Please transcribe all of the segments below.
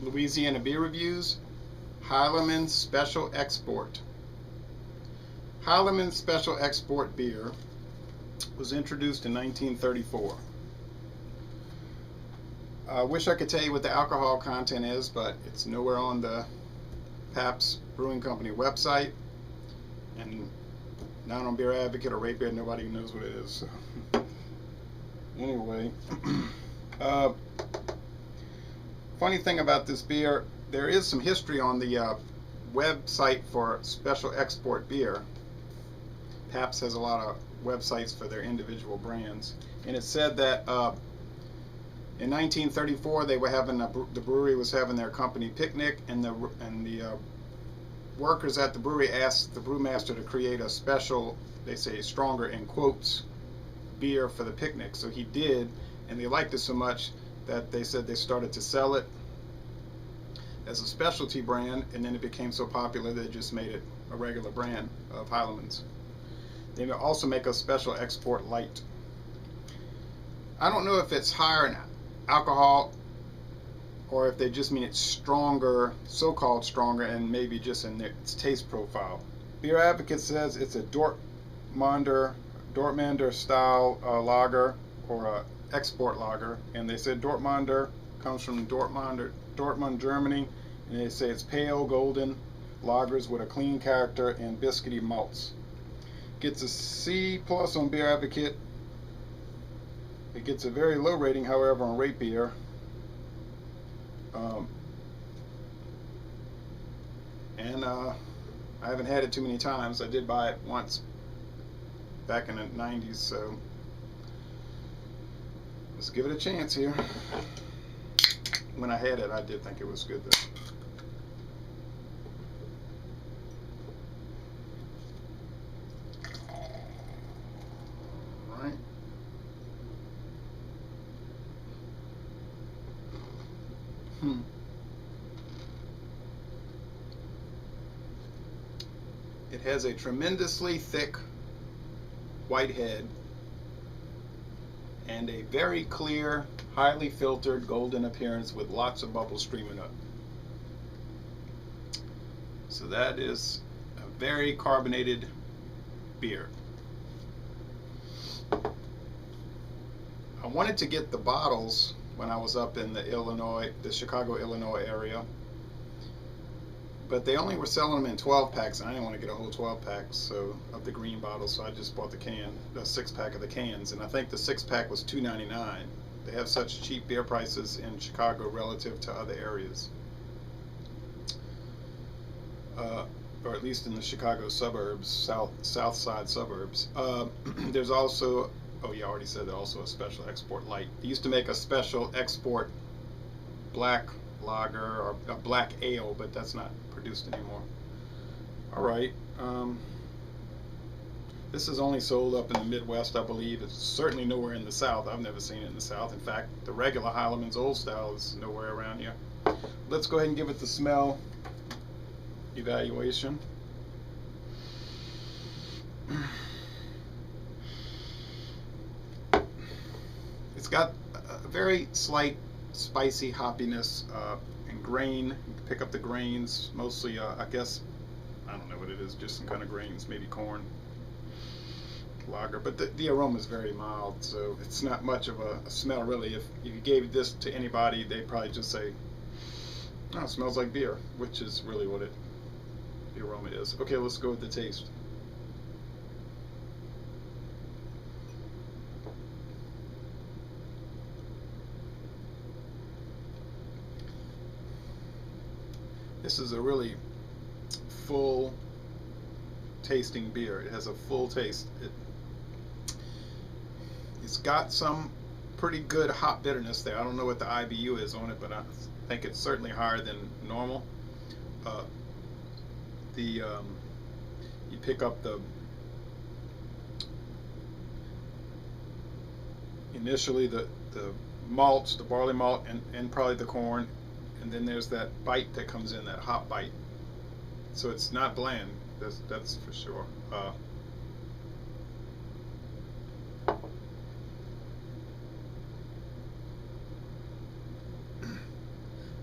Louisiana Beer Reviews, Heileman Special Export. Heileman Special Export beer was introduced in 1934. I wish I could tell you what the alcohol content is, but it's nowhere on the Pabst Brewing Company website, and not on Beer Advocate or Rate Beer. Nobody knows what it is. So. Anyway, funny thing about this beer, there is some history on the website for Special Export beer. Pabst has a lot of websites for their individual brands, and it said that in 1934 they were having the brewery was having their company picnic, and the workers at the brewery asked the brewmaster to create a special, they say stronger in quotes, beer for the picnic. So he did, and they liked it so much that they said they started to sell it as a specialty brand, and then it became so popular they just made it a regular brand of Heileman's. They also make a Special Export Light. I don't know if it's higher in alcohol or if they just mean it's stronger, so-called stronger, and maybe just in its taste profile. Beer Advocate says it's a Dortmunder style lager, or a export lager, and they said Dortmunder comes from Dortmund, Germany, and they say it's pale golden lagers with a clean character and biscuity malts. Gets a C+ on Beer Advocate. It gets a very low rating, however, on Rate Beer. I haven't had it too many times. I did buy it once back in the 90s, so let's give it a chance here. When I had it, I did think it was good though. All right. It has a tremendously thick white head and a very clear, highly filtered golden appearance with lots of bubbles streaming up. So that is a very carbonated beer. I wanted to get the bottles when I was up in the Chicago, Illinois area, but they only were selling them in 12 packs, and I didn't want to get a whole 12 packs of the green bottles, so I just bought the 6-pack of the cans, and I think the 6-pack was $2.99. They have such cheap beer prices in Chicago relative to other areas, or at least in the Chicago suburbs, south side suburbs. There's also, oh yeah, I already said, also a Special Export Light. They used to make a Special Export black lager or a black ale, but that's not produced anymore. All right, this is only sold up in the Midwest, I believe. It's certainly nowhere in the South. I've never seen it in the South. In fact, the regular Heileman's Old Style is nowhere around here. Let's go ahead and give it the smell evaluation. It's got a very slight spicy hoppiness and grain. You can pick up the grains, mostly I guess, I don't know what it is, just some kind of grains, maybe corn, lager, but the aroma is very mild, so it's not much of a smell really. If you gave this to anybody, they'd probably just say, oh, it smells like beer, which is really what the aroma is. Okay, let's go with the taste. This is a really full tasting beer. It has a full taste. It's got some pretty good hop bitterness there. I don't know what the IBU is on it, but I think it's certainly higher than normal. You pick up initially the malts, the barley malt, and probably the corn, and then there's that bite that comes in, that hop bite. So it's not bland, that's for sure.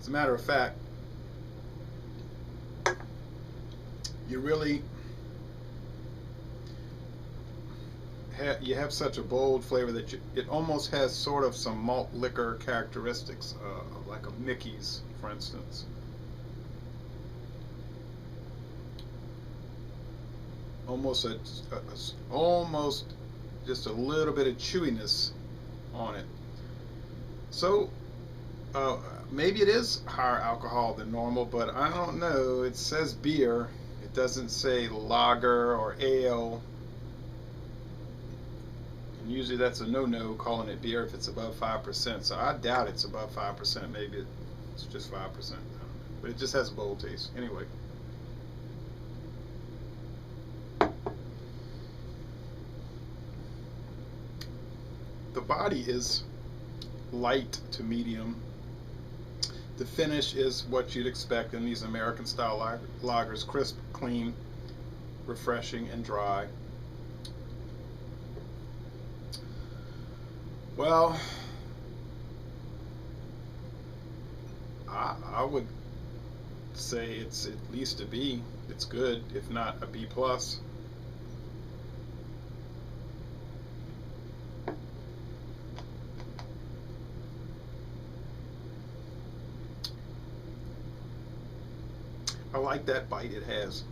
As a matter of fact, you really you have such a bold flavor that it almost has sort of some malt liquor characteristics, like a Mickey's, for instance. Almost almost just a little bit of chewiness on it. So maybe it is higher alcohol than normal, but I don't know. It says beer. It doesn't say lager or ale. And usually that's a no-no, calling it beer if it's above 5%. So I doubt it's above 5%. Maybe it's just 5%. I don't know. But it just has a bold taste. Anyway. The body is light to medium. The finish is what you'd expect in these American style lagers: crisp, clean, refreshing, and dry. Well, I would say it's at least a B. It's good, if not a B plus. I like that bite it has.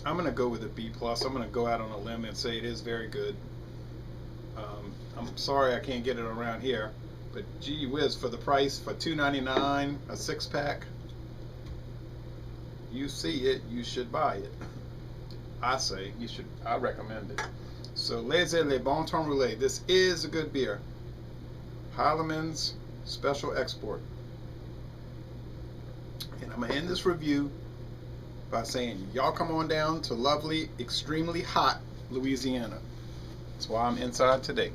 I'm going to go with a B plus. I'm going to go out on a limb and say it is very good. I'm sorry I can't get it around here, but gee whiz, for the price, for $2.99 a 6-pack, you see it, you should buy it. I say you should. I recommend it. So Laissez le bon temps rouler. This is a good beer. Heileman's Special Export. And I'm going to end this review by saying, y'all come on down to lovely, extremely hot Louisiana. That's why I'm inside today.